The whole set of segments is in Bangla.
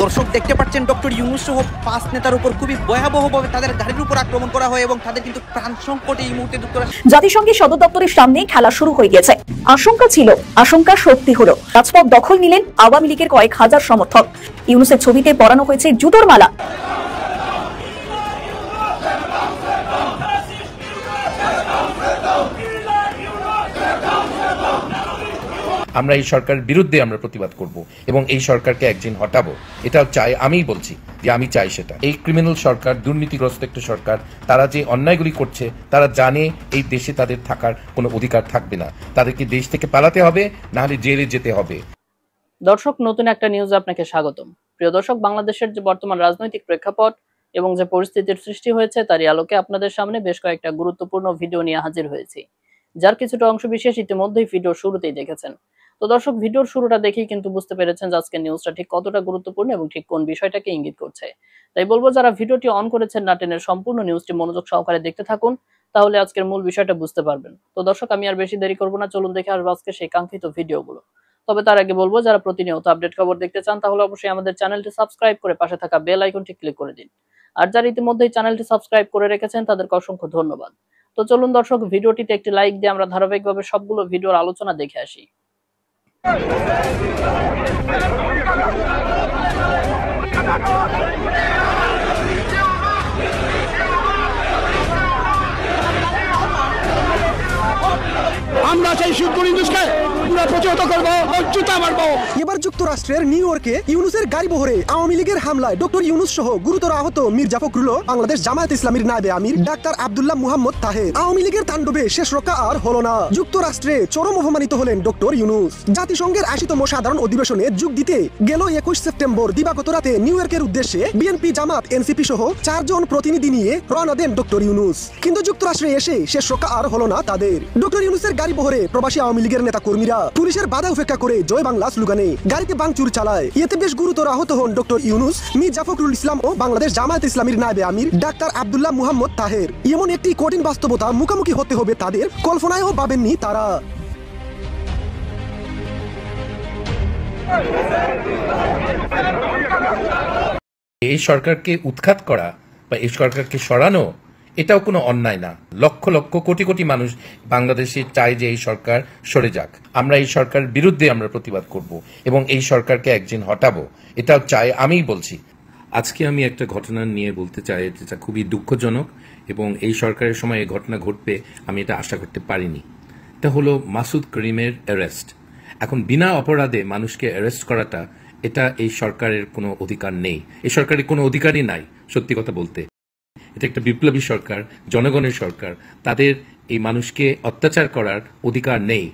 দর্শক দেখতে পাচ্ছেন ডক্টর ইউনূস সহ 5 নেতার উপর খুবই ভয়াবহভাবে তাদের গাড়ির উপর আক্রমণ করা হয় এবং তাদের কিন্তু প্রাণ সংকটে এই মুহূর্তে জাতিসংঘের সদর দপ্তরের সামনে খেলা শুরু হয়ে গেছে। আশঙ্কা ছিল, আশঙ্কা সত্যি হলো। রাজপথ দখল নিলেন আওয়ামী লীগের কয়েক হাজার সমর্থক। ইউনূসের ছবিতে পরানো হয়েছে জুতোর মালা। আমরা এই সরকারের বিরুদ্ধে আমরা প্রতিবাদ করব এবং এই সরকারকে একদিন হটাবো। এটাও চাই, আমিই বলছি যে আমি চাই সেটা। এই ক্রিমিনাল সরকার, দুর্নীতিগ্রস্ত একটা সরকার, তারা যে অন্যায়গুলি করছে তারা জানে এই দেশে তাদের থাকার কোনো অধিকার থাকবে না। তাদেরকে দেশ থেকে পালাতে হবে, না হলে জেলে যেতে হবে। দর্শক, নতুন একটা নিউজ আপনাকে স্বাগতম। প্রিয় দর্শক, বাংলাদেশের যে বর্তমান রাজনৈতিক প্রেক্ষাপট এবং যে পরিস্থিতির সৃষ্টি হয়েছে তারই আলোকে আপনাদের সামনে বেশ কয়েকটা গুরুত্বপূর্ণ ভিডিও নিয়ে হাজির হয়েছি, যার কিছুটা অংশ বিশেষ ইতিমধ্যেই ভিডিওর শুরুতেই দেখেছেন। তো দর্শক, ভিডিওর শুরুটা দেখেই কিন্তু বুঝতে পেরেছেন যে আজকের নিউজটা ঠিক কতটা গুরুত্বপূর্ণ এবং ঠিক কোন বিষয়টাকে ইঙ্গিত করছে। তাই বলবো, যারা ভিডিওটি অন করেছেন না টেনের সম্পূর্ণ নিউজটি মনোযোগ সহকারে দেখতে থাকুন, তাহলে আজকের মূল বিষয়টা বুঝতে পারবেন। তো দর্শক, আমি আর বেশি দেরি করব না, চলুন দেখে আসবো আজকে সেই কাঙ্ক্ষিত ভিডিওগুলো। তবে তার আগে বলবো, যারা প্রতিনিয়ত আপডেট খবর দেখতে চান তাহলে অবশ্যই আমাদের চ্যানেলটি সাবস্ক্রাইব করে পাশে থাকা বেল আইকনটি ক্লিক করে দিন। আর যারা ইতিমধ্যেই চ্যানেলটি সাবস্ক্রাইব করে রেখেছেন তাদেরকে অসংখ্য ধন্যবাদ। তো চলুন দর্শক, ভিডিওটিতে একটি লাইক দিয়ে আমরা ধারাবাহিকভাবে সবগুলো ভিডিওর আলোচনা দেখে আসি। আমরা সেই শিবপুর ইউনূসকে পুরো প্রতিহত করব, জুতা মারবো। এবার যুক্তরাষ্ট্রের নিউ ইয়র্কে ইউনূসের গাড়ি বহরে আওয়ামী লীগের হামলায় ডক্টর ইউনূস সহ গুরুতর আহত মির্জা ফখরুল, বাংলাদেশ জামায়াত ইসলামীর নায়েবে আমির ডাক্তার আব্দুল্লাহ মুহাম্মদ তাহের। আওয়ামী লীগের তাণ্ডবে শেষ রক্ষা আর হলো না। যুক্তরাষ্ট্রে চরম অপমানিত হলেন ডক্টর ইউনূস। জাতিসংঘের 80তম সাধারণ অধিবেশনে যোগ দিতে গেল 21 সেপ্টেম্বর দিবাগত রাতে নিউ ইয়র্কের উদ্দেশ্যে বিএনপি, জামাত, এনসিপি সহ 4 জন প্রতিনিধি নিয়ে রওনা দেন ডক্টর ইউনূস। কিন্তু যুক্তরাষ্ট্রে এসে শেষ রক্ষা আর হলো না তাদের। ডক্টর ইউনূসের গাড়ি বহরে প্রবাসী আওয়ামী লীগের নেতা কর্মীরা পুলিশের বাধা উপেক্ষা করে জয় বাংলা স্লোগানে গাড়িতে ভাঙচুর চালায়। এতে বেশ গুরুতর আহত হন ডক্টর ইউনূস, মির্জা ফখরুল ইসলাম ও বাংলাদেশ জামায়াত ইসলামীর নায়েবে আমির ডাক্তার আব্দুল্লাহ মুহাম্মদ তাহের। এমন একটি কঠিন বাস্তবতা মুখোমুখি হতে হবে তাদের, কল্পনায়ও ভাবেননি তারা। এই সরকারকে উৎখাত করা বা এই সরকারকে সরানো এটাও কোনো অন্যায় না। লক্ষ লক্ষ কোটি কোটি মানুষ বাংলাদেশে চায় যে এই সরকার সরে যাক। আমরা এই সরকারের বিরুদ্ধে আমরা প্রতিবাদ করব এবং এই সরকারকে একদিন হটাবো। এটাও চাই, আমিই বলছি। আজকে আমি একটা ঘটনা নিয়ে বলতে চাই যেটা খুবই দুঃখজনক এবং এই সরকারের সময় এই ঘটনা ঘটবে আমি এটা আশা করতে পারিনি। এটা হলো মাসুদ করিমের অ্যারেস্ট। এখন বিনা অপরাধে মানুষকে অ্যারেস্ট করাটা, এটা এই সরকারের কোনো অধিকার নেই। এই সরকারের কোনো অধিকারই নাই। সত্যি কথা বলতে, এটা একটা বিপ্লবী সরকার, জনগণের সরকার। তাদের এই মানুষকে অত্যাচার করার অধিকার নেই।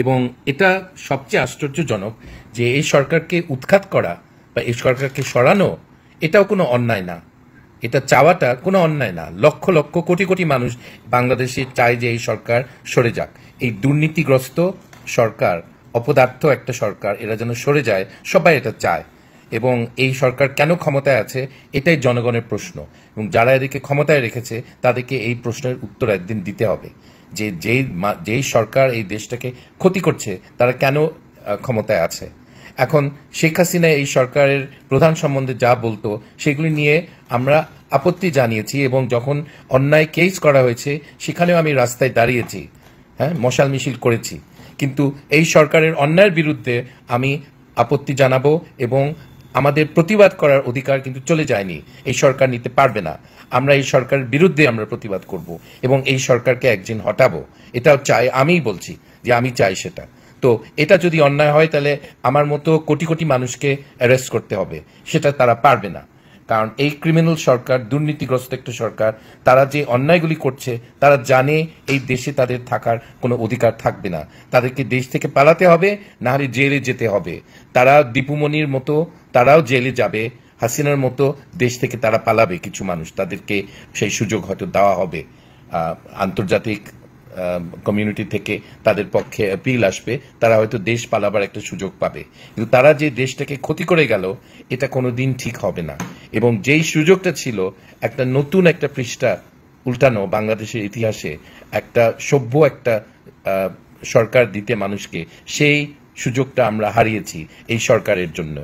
এবং এটা সবচেয়ে আশ্চর্যজনক যে এই সরকারকে উৎখাত করা বা এই সরকারকে সরানো এটাও কোনো অন্যায় না। এটা চাওয়াটা কোনো অন্যায় না। লক্ষ লক্ষ কোটি কোটি মানুষ বাংলাদেশে চায় যে এই সরকার সরে যাক। এই দুর্নীতিগ্রস্ত সরকার, অপদার্থ একটা সরকার, এরা যেন সরে যায়, সবাই এটা চায়। এবং এই সরকার কেন ক্ষমতায় আছে এটাই জনগণের প্রশ্ন এবং যারা এদেরকে ক্ষমতায় রেখেছে তাদেরকে এই প্রশ্নের উত্তর একদিন দিতে হবে যে যেই সরকার এই দেশটাকে ক্ষতি করছে তারা কেন ক্ষমতায় আছে। এখন শেখ হাসিনা এই সরকারের প্রধান সম্বন্ধে যা বলতো সেগুলি নিয়ে আমরা আপত্তি জানিয়েছি এবং যখন অন্যায় কেস করা হয়েছে সেখানেও আমি রাস্তায় দাঁড়িয়েছি, মশাল মিছিল করেছি। কিন্তু এই সরকারের অন্যায়ের বিরুদ্ধে আমি আপত্তি জানাবো এবং আমাদের প্রতিবাদ করার অধিকার কিন্তু চলে যায়নি, এই সরকার নিতে পারবে না। আমরা এই সরকারের বিরুদ্ধে আমরা প্রতিবাদ করব এবং এই সরকারকে একদিন হটাবো। এটাও চাই, আমিই বলছি যে আমি চাই সেটা। তো এটা যদি অন্যায় হয় তাহলে আমার মতো কোটি কোটি মানুষকে অ্যারেস্ট করতে হবে, সেটা তারা পারবে না। কারণ এই ক্রিমিনাল সরকার, দুর্নীতিগ্রস্ত একটা সরকার, তারা যে অন্যায়গুলি করছে তারা জানে এই দেশে তাদের থাকার কোনো অধিকার থাকবে না। তাদেরকে দেশ থেকে পালাতে হবে, না হলে জেলে যেতে হবে। তারা দীপুমণির মতো তারাও জেলে যাবে, হাসিনার মতো দেশ থেকে তারা পালাবে। কিছু মানুষ, তাদেরকে সেই সুযোগ হয়তো দেওয়া হবে। আন্তর্জাতিক কমিউনিটি থেকে তাদের পক্ষে অ্যাপিল আসবে, তারা হয়তো দেশ পালাবার একটা সুযোগ পাবে। কিন্তু তারা যে দেশটাকে ক্ষতি করে গেল এটা কোনোদিন ঠিক হবে না। এবং যেই সুযোগটা ছিল একটা নতুন একটা পৃষ্ঠা উল্টানো বাংলাদেশের ইতিহাসে, একটা সভ্য একটা সরকার দিতে মানুষকে, সেই সুযোগটা আমরা হারিয়েছি এই সরকারের জন্য।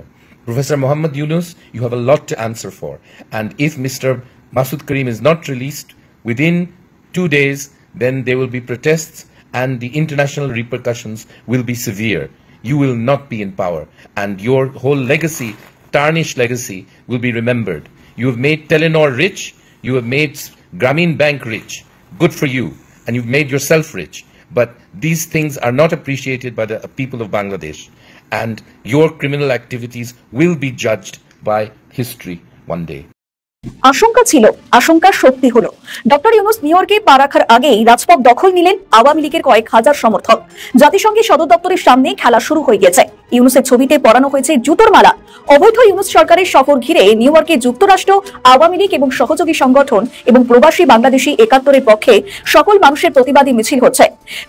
Professor Muhammad Yunus, you have a lot to answer for. And if Mr. Masood Karim is not released within 2 days, then there will be protests and the international repercussions will be severe. You will not be in power, and your whole legacy, tarnished legacy, will be remembered. You have made Telenor rich, you have made Grameen Bank rich. Good for you, and you've made yourself rich. But these things are not appreciated by the people of Bangladesh, and your criminal activities will be judged by history one day. আশঙ্কা ছিল, আশঙ্কা সত্যি হলো। ডক্টর ইউনুস নিউ ইয়র্কে পা রাখার আগেই রাজপথ দখল নিলেন আওয়ামী লীগের কয়েক হাজার সমর্থক। জাতিসংঘের সদর দপ্তরের সামনে খেলা শুরু হয়ে গেছে। ইউনুসের ছবিতে পরানো হয়েছে জুতোর মালা। অবৈধ ইউনুস সরকারের সফর ঘিরে নিউ ইয়র্কে যুক্তরাষ্ট্র, আওয়ামী লীগ এবং সহযোগী সংগঠন এবং প্রবাসী বাংলাদেশি একাত্তরের পক্ষে সকল মানুষের প্রতিবাদী মিছিল হচ্ছে।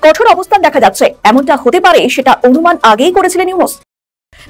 কঠোর অবস্থান দেখা যাচ্ছে। এমনটা হতে পারে সেটা অনুমান আগেই করেছিলেন ইউনুস।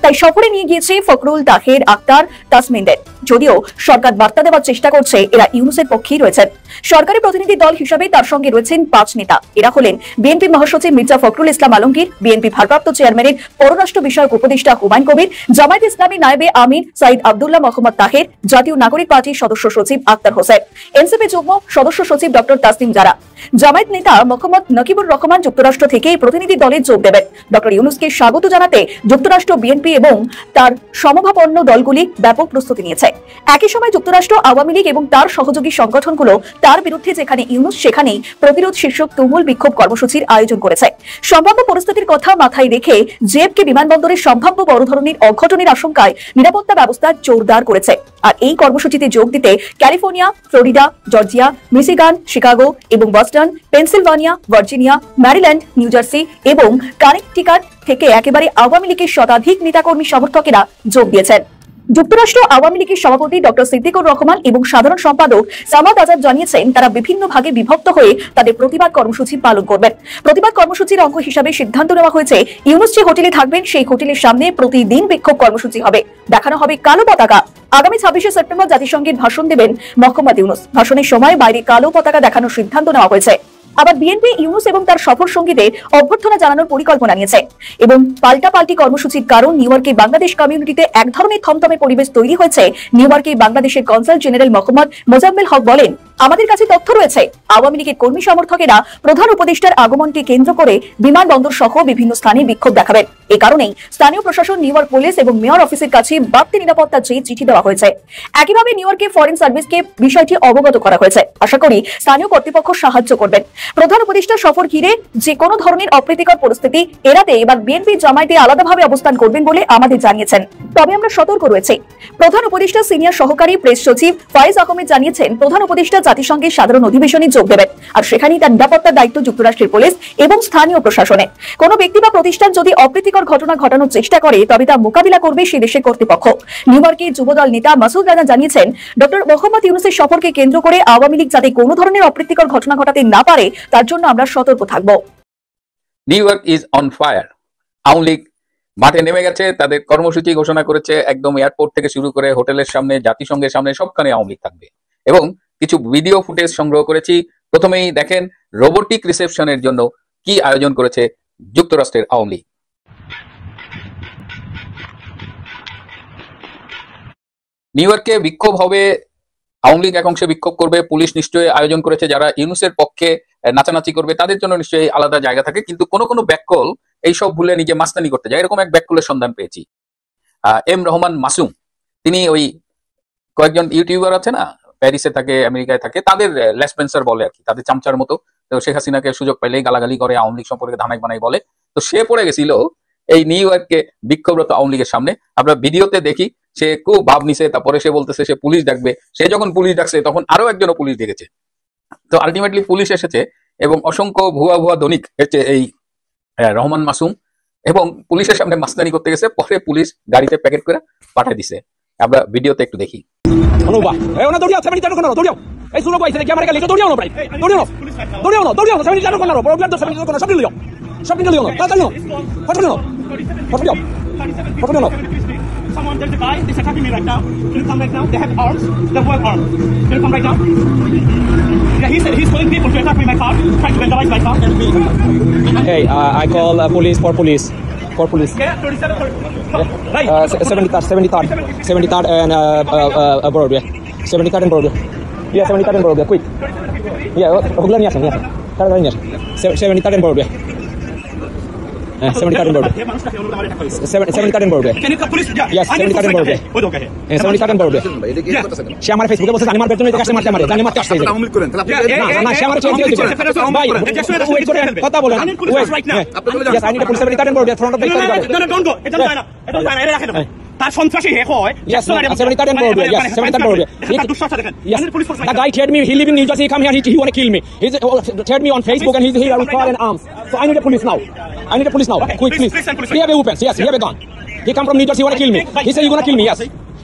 তাই সফরে নিয়ে গিয়েছে ফখরুল, তাহের, আক্তার, তাসমিনদের। যদিও সরকার বার্তা দেওয়ার চেষ্টা করছে এরা ইউনুসের পক্ষেই রয়েছেন। সরকারি প্রতিনিধি দল হিসাবে তার সঙ্গে রয়েছেন 5 নেতা। এরা হলেন বিএনপি মহাসচিব মির্জা ফখরুল ইসলাম আলমগীর, বিএনপি ভারপ্রাপ্ত চেয়ারম্যানের পররাষ্ট্র বিষয়ক উপদেষ্টা হুমায়ুন কবির, জামায়াত ইসলামী নায়েবে আমির সাইদ আব্দুল্লাহ মোহাম্মদ তাহের, জাতীয় নাগরিক পার্টির সদস্য সচিব আক্তার হোসেন, এনসিপি যুগ্ম সদস্য সচিব ডক্টর তাসনিম জারা। জামায়াত নেতা মোহাম্মদ নকিবুর রহমান যুক্তরাষ্ট্র থেকে প্রতিনিধি দলে যোগ দেবেন। ডক্টর ইউনুসকে স্বাগত জানাতে যুক্তরাষ্ট্র, বিএনপি এবং তার সমভাপন্ন দলগুলি ব্যাপক প্রস্তুতি নিয়েছে। একই সময় যুক্তরাষ্ট্র, আওয়ামী লীগ এবং তার সহযোগী সংগঠনগুলো তার বিরুদ্ধে যেখানে ইউনুস সেখানেই প্রতিরোধ শীর্ষক তুমুল বিক্ষোভ কর্মসূচির আয়োজন করেছে। সম্ভাব্য পরিস্থিতির কথা মাথায় রেখে জেএফকে বিমানবন্দরের সম্ভাব্য বড় ধরনের অঘটনের আশঙ্কায় নিরাপত্তা ব্যবস্থা জোরদার করেছে। আর এই কর্মসূচিতে যোগ দিতে California, Florida, Georgia, Michigan, Chicago এবং Boston, Pennsylvania, Virginia, Maryland, New Jersey এবং কানেকটিকাট থেকে একেবারে আওয়ামী লীগের শতাধিক নেতাকর্মী সমর্থকেরা যোগ দিয়েছেন। যুক্তরাষ্ট্র আওয়ামী লীগের সভাপতি ডক্টর সিদ্দিকুর রহমান এবং সাধারণ সম্পাদক সামাদ আজাদ জানিয়েছেন তারা বিভিন্ন ভাগে বিভক্ত হয়ে তাদের প্রতিবাদ কর্মসূচি পালন করবেন। প্রতিবাদ কর্মসূচির অঙ্গ হিসাবে সিদ্ধান্ত নেওয়া হয়েছে ইউনুস যে হোটেলে থাকবেন সেই হোটেলের সামনে প্রতিদিন বিক্ষোভ কর্মসূচি হবে, দেখানো হবে কালো পতাকা। আগামী 26শে সেপ্টেম্বর জাতিসংঘের ভাষণ দেবেন মোহাম্মদ ইউনুস। ভাষণের সময় বাইরে কালো পতাকা দেখানোর সিদ্ধান্ত নেওয়া হয়েছে। আবার বিএনপি ইউনুস এবং তার সফর সঙ্গীদের অভ্যর্থনা জানানোর পরিকল্পনা নিয়েছে এবং পাল্টাপাল্টি কর্মসূচির কারণ নিউ ইয়র্কে বাংলাদেশ কমিউনিটিতে এক ধরনের থমথমে পরিবেশ তৈরি হয়েছে। নিউ ইয়র্কে বাংলাদেশের কনসাল জেনারেল মোহাম্মদ মোজাম্মেল হক বলেন, আমাদের কাছে তথ্য রয়েছে আওয়ামী লীগের কর্মী সমর্থকেরা প্রধান উপদেষ্টার আগমনকে কেন্দ্র করে বিমানবন্দর সহ বিভিন্ন স্থানে বিক্ষোভ দেখাবেন। এই কারণেই স্থানীয় প্রশাসন, নিউ ইয়র্ক পুলিশ এবং মেয়র অফিসের কাছে বাড়তি নিরাপত্তা চেয়ে চিঠি দেওয়া হয়েছে। একইভাবে নিউ ইয়র্কে ফরেন সার্ভিসকে বিষয়টি অবগত করা হয়েছে। আশা করি স্থানীয় কর্তৃপক্ষ সাহায্য করবেন। প্রধান উপদেষ্টা সফর ঘিরে যে কোনো ধরনের অপ্রীতিকর পরিস্থিতি এড়াতে এবার বিএনপি, জামায়াতে আলাদাভাবে অবস্থান করবেন বলে আমাদের জানিয়েছেন। তবে আমরা সতর্ক রয়েছি। প্রধান উপদেষ্টা সিনিয়র সহকারী প্রেস সচিব ফাইজ আহমেদ জানিয়েছেন প্রধান উপদেষ্টা জাতিসংঘের সাধারণ অধিবেশনে যোগ দেবেন, আর সেখানেই তার নিরাপত্তার দায়িত্ব যুক্তরাষ্ট্রের পুলিশ এবং স্থানীয় প্রশাসনে। কোনো ব্যক্তি বা প্রতিষ্ঠান যদি অপ্রীতিকর ঘটনা ঘটানোর চেষ্টা করে তবে তা মোকাবিলা করবে সে দেশের কর্তৃপক্ষ। নিউ ইয়র্কের যুবদল নেতা মাসুদ রানা জানিয়েছেন ডক্টর মোহাম্মদ ইউনুসের সফরকে কেন্দ্র করে আওয়ামী লীগ যাতে কোনো ধরনের অপ্রীতিকর ঘটনা ঘটাতে না পারে তার জন্য আমরা সতর্ক থাকব। New York is on fire. Awami League মাঠে নেমে গেছে, তাদের কর্মসূচি ঘোষণা করেছে। একদম এয়ারপোর্ট থেকে শুরু করে হোটেলের সামনে, জাতিসংঘের সামনে সবখানে আওয়ামী লীগ থাকবে। এবং কিছু ভিডিও ফুটেজ সংগ্রহ করেছি। প্রথমেই দেখেন রোবোটিক রিসেপশনের জন্য কি আয়োজন করেছে যুক্তরাষ্ট্রের আওয়ামী লীগ। নিউ ইয়র্কে বিক্ষোভ হবে, আওয়ামী লীগ এক অংশে বিক্ষোভ করবে। পুলিশ নিশ্চয়ই আয়োজন করেছে যারা ইউনুসের পক্ষে নাচানাচি করবে তাদের জন্য নিশ্চয়ই আলাদা জায়গা থাকে, কিন্তু কোনো কোনো ব্যাককল এইসব ভুলে নিজে মাস্তানি করতে যায়। এরকম এক ব্যাককলের সন্ধান পেয়েছি। এম রহমান মাসুম, তিনি ওই কয়েকজন ইউটিউবার আছে না, প্যারিসে থাকে, আমেরিকায় থাকে, তাদের লেসপেন্সার বলে আর কি, তাদের চামচার মতো। তো শেখ হাসিনাকে সুযোগ পাইলেই গালাগালি করে, আওয়ামী লীগ সম্পর্কে ধানাই বানাই বলে। তো সে পড়ে গেছিল এই নিউ ইয়র্কে বিক্ষোভরত আওয়ামী লীগের সামনে। আমরা ভিডিওতে দেখি সে খুব ভাব নিছে, তারপরে সে বলতেছে সে পুলিশ ডাকবে। সে যখন পুলিশ ডাকছে তখন আরো একজনও পুলিশ ডেকেছে। তো আলটিমেটলি পুলিশ এসেছে এবং অসংখ্য ভুয়া দনিক হচ্ছে এই রহমান মাসুম, এবং পুলিশের সামনে মাস্তানি করতে গেছে। পরে পুলিশ গাড়িতে প্যাকেট করে পাঠিয়ে দিছে। আমরা ভিডিওতে একটু দেখি। Someone, there's a guy, they're attacking me right now. Can you come right now? They have arms, they have arms. Can you come right now? Yeah, he said he's calling people to attack me in my car, trying to vandalize my car. Hey, I call police for police. for police. Yeah, 37, right. 73rd and Broadway. 73rd and Broadway. Yeah, 73rd and Broadway. Quick. Yeah, ওগুলো নিয়ে আসেন, নিয়ে আসেন। তাড়াতাড়ি নিয়ে আসেন। 73rd and Broadway. 73rd and Broadway. 73rd and Broadway. Can you call police? Yeah. Yes, 73rd and Broadway. 73rd and Broadway. সে আমার ফেসবুকে বলছে জানি মারবে তুমি কাছে মারতে মারে জানি মারতে আসছে না না সে আমার চেয়ে দিয়ে দিবে ভাই ওয়েট করে কথা বলেন yes I need a police 73rd and Broadway front of the No, don't go. এটা যায় না। এটা যায় না। এটা রাখে দাও। তার সন্ত্রাসী হে হয়। Yes, 73rd and Broadway. Yes, 73rd and Broadway. তার দুঃসাহস দেখেন। Yes, the guy threatened me. He live in New Jersey. He come here. He want to kill me. He's threatened me on Facebook and he's here with car and arms. So I need a police now. I need a police now. Quick, please. He have a weapons. Yes, he have a gun. He come from New Jersey. He want to kill me. He said he gonna kill me. Yes.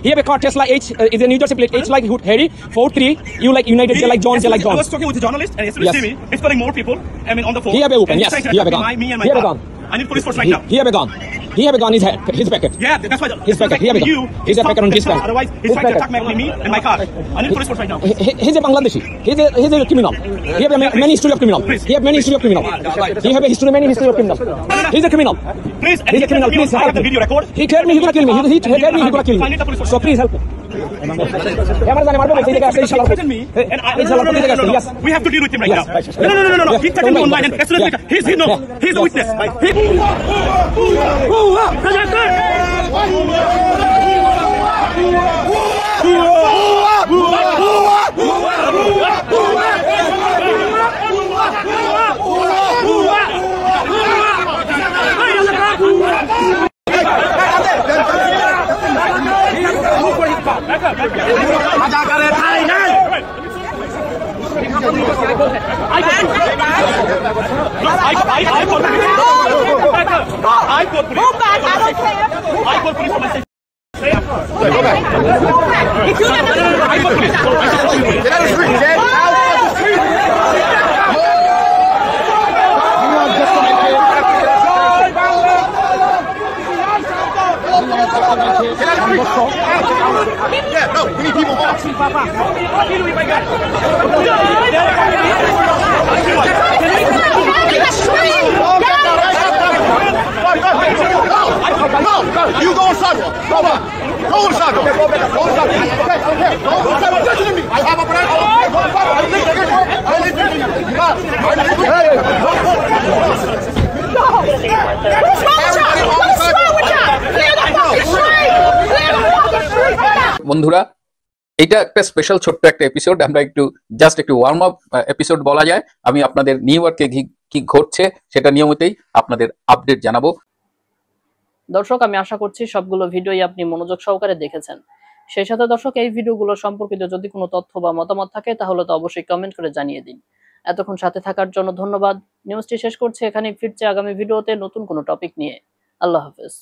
He have a car Tesla H. Is a New Jersey plate. H like Harry 43. You like United. They like John. They like John. I was talking with a journalist and yesterday see me. He's calling more people. I mean on the phone. He have a weapon. Yes, he have a gun. He have a gun. I need police force right now. He have a gun. He have a gun in his head, his pocket. Yeah, that's why. His pocket. He have a gun. He's a pocket on his pants. Otherwise, he's trying to attack me and my car. I need police force right now. He's a Bangladeshi. He's a criminal. He have many history of criminal. He have many history of criminal. He have a history, many history of criminal. He's a criminal. Please, he's a criminal. Please help the video record. He told me he's gonna kill me. He told me he's gonna kill me. So please help me. We have to deal with him right now. No. He's touching me online and he's the witness. You go on sidewalk. Go on. Go on sidewalk. Go on sidewalk. Okay. Go on sidewalk. Listen to me. I have a brand. বন্ধুরা এটা একটা স্পেশাল ছোট্ট একটা এপিসোড আমরা জাস্ট একটু ওয়ার্ম আপ এপিসোড বলা যায় আমি আপনাদের নিউ ইয়র্কে কি ঘটছে সেটা নিয়মিতই আপনাদের আপডেট জানাবো দর্শক আমি আশা করছি সবগুলো ভিডিওই আপনি মনোযোগ সহকারে দেখেছেন সেই সাথে দর্শক এই ভিডিওগুলো সম্পর্কিত যদি কোনো তথ্য বা মতামত থাকে তাহলে তো অবশ্যই কমেন্ট করে জানিয়ে দিন এতক্ষণ সাথে থাকার জন্য ধন্যবাদ নিউজটি শেষ করছি এখানেই ফিরছে আগামী ভিডিওতে নতুন কোনো টপিক নিয়ে আল্লাহ হাফেজ